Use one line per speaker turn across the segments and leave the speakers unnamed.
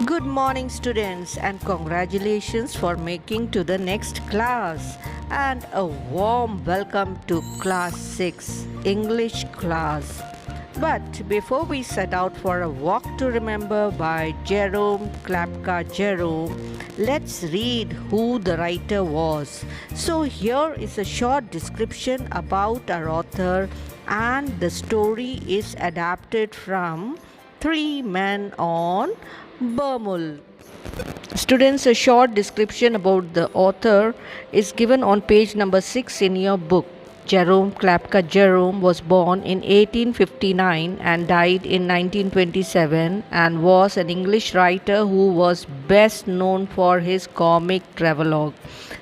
Good morning, students, and congratulations for making to the next class. And a warm welcome to class 6 English class. But before we set out for a walk to remember by Jerome Klapka Jerome, let's read who the writer was. So here is a short description about our author, and the story is adapted from Three Men on Burmul. Students, a short description about the author is given on page number 6 in your book. Jerome Klapka Jerome was born in 1859 and died in 1927 and was an English writer who was best known for his comic travelogue.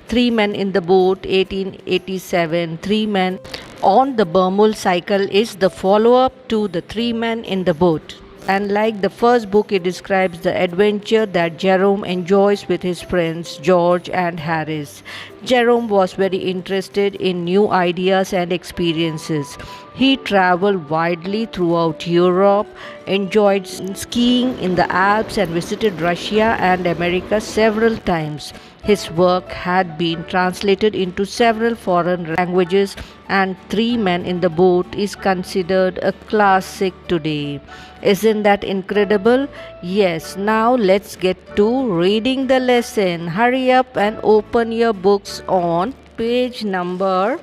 Three Men in the Boat, 1887. Three Men on the Burmul Cycle is the follow-up to the Three Men in the Boat. And like the first book, it describes the adventure that Jerome enjoys with his friends George and Harris. Jerome was very interested in new ideas and experiences. He traveled widely throughout Europe, enjoyed skiing in the Alps, and visited Russia and America several times. His work had been translated into several foreign languages, and Three Men in the Boat is considered a classic today. Isn't that incredible? Yes, now let's get to reading the lesson. Hurry up and open your books on page number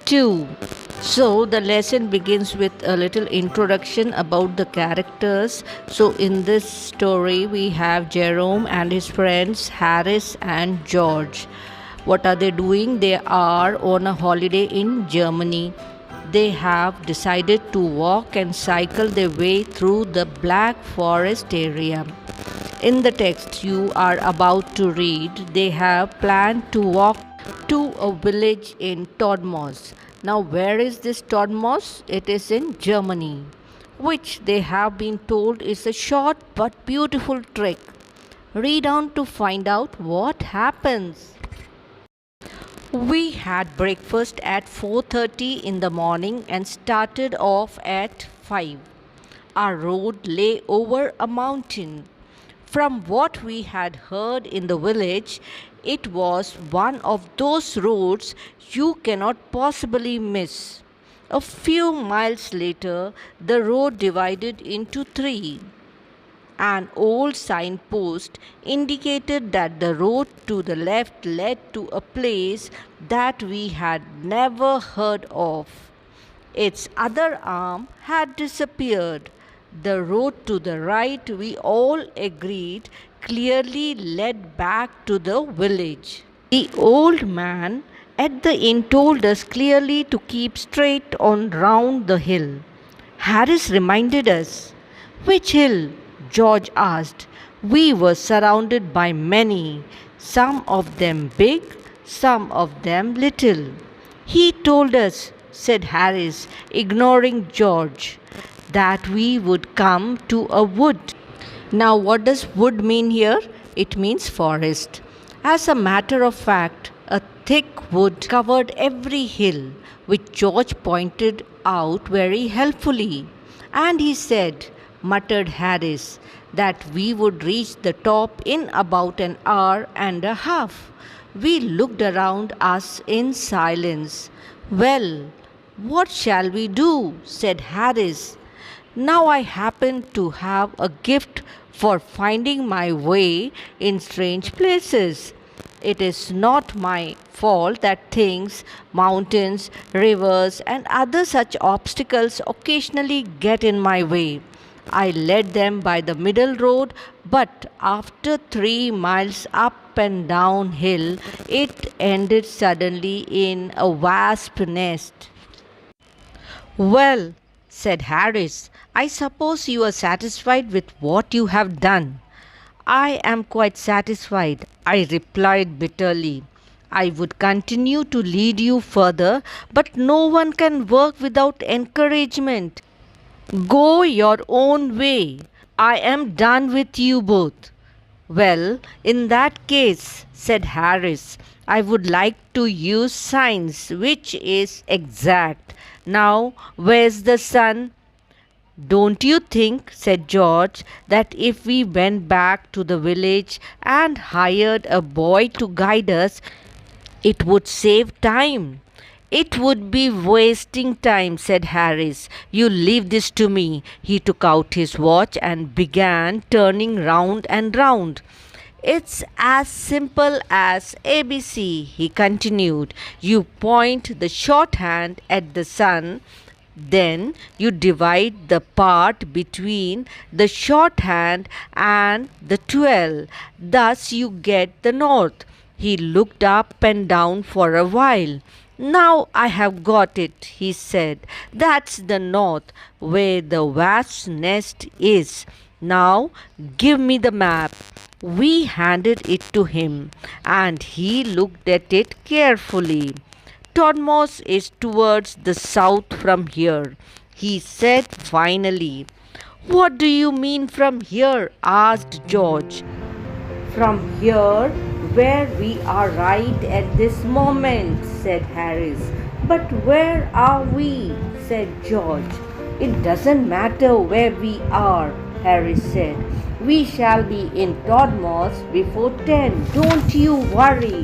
2. So the lesson begins with a little introduction about the characters. So in this story we have Jerome and his friends Harris and George. What are they doing? They are on a holiday in Germany. They have decided to walk and cycle their way through the Black Forest area. In the text you are about to read, they have planned to walk to a village in Todmos. Now, where is this Todmos? It is in Germany, which they have been told is a short but beautiful trek. Read on to find out what happens. We had breakfast at 4:30 in the morning and started off at 5. Our road lay over a mountain. From what we had heard in the village, it was one of those roads you cannot possibly miss. A few miles later, the road divided into three. An old signpost indicated that the road to the left led to a place that we had never heard of. Its other arm had disappeared. The road to the right, we all agreed, clearly led back to the village. The old man at the inn told us clearly to keep straight on round the hill. Harris reminded us. Which hill? George asked. We were surrounded by many, some of them big, some of them little. He told us, said Harris, ignoring George, that we would come to a wood. Now, what does wood mean here? It means forest. As a matter of fact, a thick wood covered every hill, which George pointed out very helpfully. And he said, muttered Harris, that we would reach the top in about an hour and a half. We looked around us in silence. Well, what shall we do? Said Harris. Now I happen to have a gift for finding my way in strange places. It is not my fault that things, mountains, rivers, and other such obstacles occasionally get in my way. I led them by the middle road, but after 3 miles up and down hill, it ended suddenly in a wasp nest. Well, said Harris, I suppose you are satisfied with what you have done. I am quite satisfied, I replied bitterly. I would continue to lead you further, but no one can work without encouragement. Go your own way. I am done with you both. Well, in that case, said Harris, I would like to use science, which is exact. Now, where's the sun? "Don't you think," said George, "that if we went back to the village and hired a boy to guide us, it would save time?" "It would be wasting time," said Harris. "You leave this to me." He took out his watch and began turning round and round. "It's as simple as ABC," he continued. "You point the shorthand at the sun, then you divide the part between the shorthand and the 12. Thus you get the north." He looked up and down for a while. "Now I have got it," he said. "That's the north, where the wasp's nest is. Now give me the map." We handed it to him, and he looked at it carefully. "Tormos is towards the south from here," he said finally. "What do you mean from here?" asked George. "From here, where we are right at this moment," said Harris. "But where are we?" said George. "It doesn't matter where we are," Harris said. "We shall be in Todmos before 10. Don't you worry."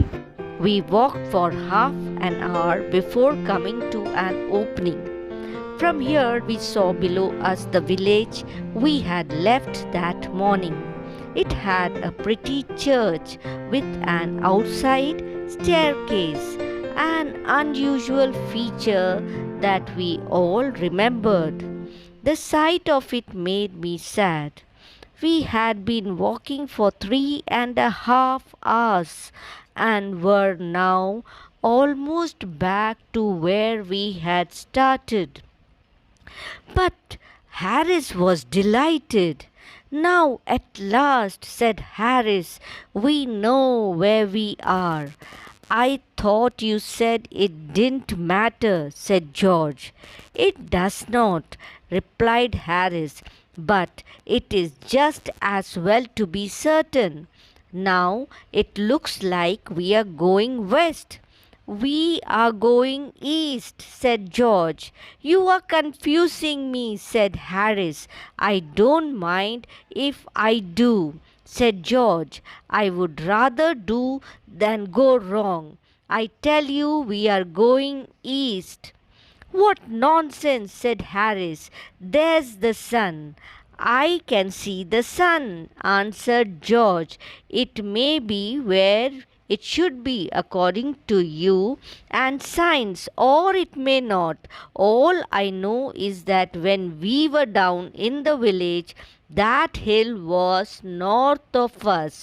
We walked for half an hour before coming to an opening. From here we saw below us the village we had left that morning. It had a pretty church with an outside staircase, an unusual feature that we all remembered. The sight of it made me sad. We had been walking for 3.5 hours and were now almost back to where we had started. But Harris was delighted. "Now at last," said Harris, "we know where we are." "I thought you said it didn't matter," said George. "It does not," replied Harris, "but it is just as well to be certain. Now it looks like we are going west." "We are going east," said George. "You are confusing me," said Harris. "I don't mind if I do," said George. "I would rather do than go wrong. I tell you we are going east." "What nonsense," said Harris. "There's the sun." "I can see the sun," answered George. "It may be where it should be according to you and science, or it may not. All I know is that when we were down in the village, that hill was north of us."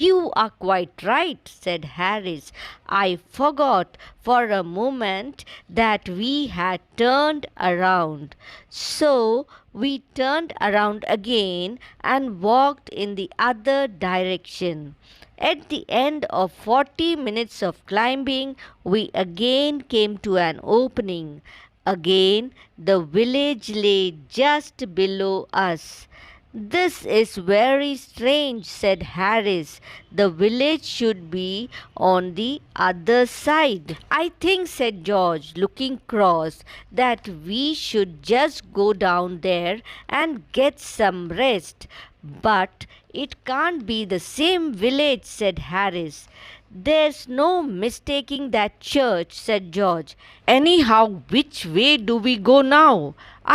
"You are quite right," said Harris. "I forgot for a moment that we had turned around." So we turned around again and walked in the other direction. At the end of 40 minutes of climbing, we again came to an opening. Again, the village lay just below us. "This is very strange," said Harris. "The village should be on the other side." "I think," said George, looking cross, "that we should just go down there and get some rest." "But it can't be the same village," said Harris. "There's no mistaking that church," said George. "Anyhow, which way do we go now?"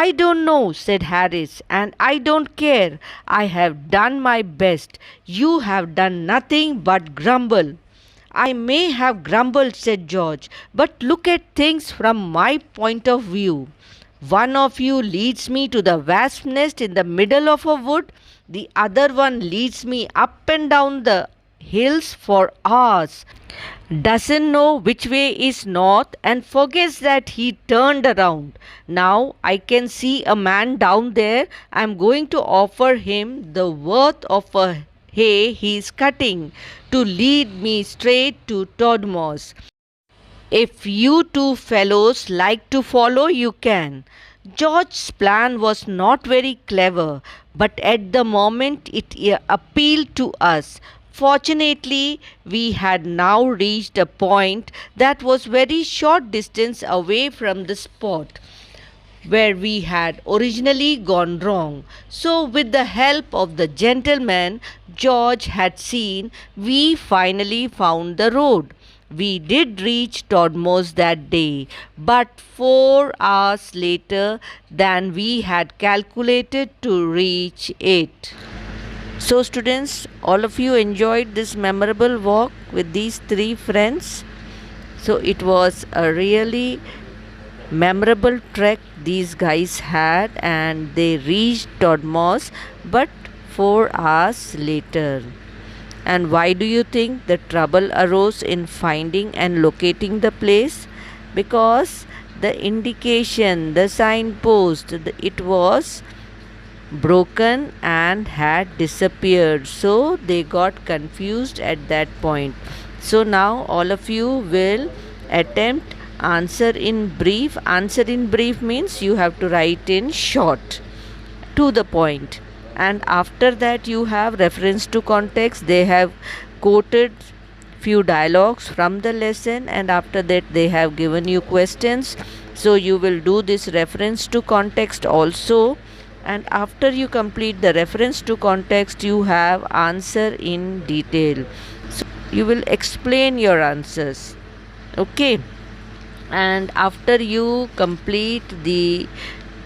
"I don't know," said Harris, "and I don't care. I have done my best. You have done nothing but grumble." "I may have grumbled," said George, "but look at things from my point of view. One of you leads me to the wasp's nest in the middle of a wood. The other one leads me up and down the hills for hours, doesn't know which way is north, and forgets that he turned around. Now I can see a man down there. I am going to offer him the worth of a hay he is cutting to lead me straight to Todmos. If you two fellows like to follow, you can." George's plan was not very clever, but at the moment it appealed to us. Fortunately, we had now reached a point that was very short distance away from the spot where we had originally gone wrong. So, with the help of the gentleman George had seen, we finally found the road. We did reach Todmos that day, but 4 hours later than we had calculated to reach it. So, students, all of you enjoyed this memorable walk with these three friends. So, it was a really memorable trek these guys had, and they reached Todmos but 4 hours later. And why do you think the trouble arose in finding and locating the place? Because the indication, the signpost, it was broken and had disappeared. So they got confused at that point. So now all of you will attempt answer in brief. Answer in brief means you have to write in short, to the point. And after that you have reference to context. They have quoted few dialogues from the lesson, and after that they have given you questions. So you will do this reference to context also, and after you complete the reference to context you have answer in detail. So you will explain your answers. Okay, and after you complete the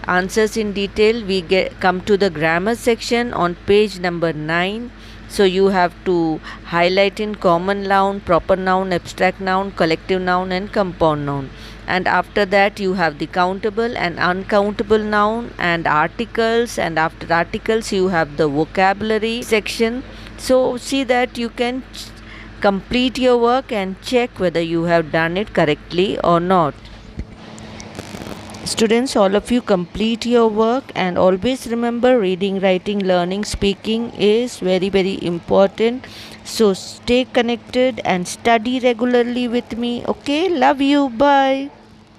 answers in detail, we come to the grammar section on page number 9. So you have to highlight in common noun, proper noun, abstract noun, collective noun and compound noun. And after that you have the countable and uncountable noun and articles, and after articles you have the vocabulary section. So see that you can complete your work and check whether you have done it correctly or not. Students, all of you complete your work, and always remember reading, writing, learning, speaking is very, very important. So stay connected and study regularly with me. Okay, love you. Bye.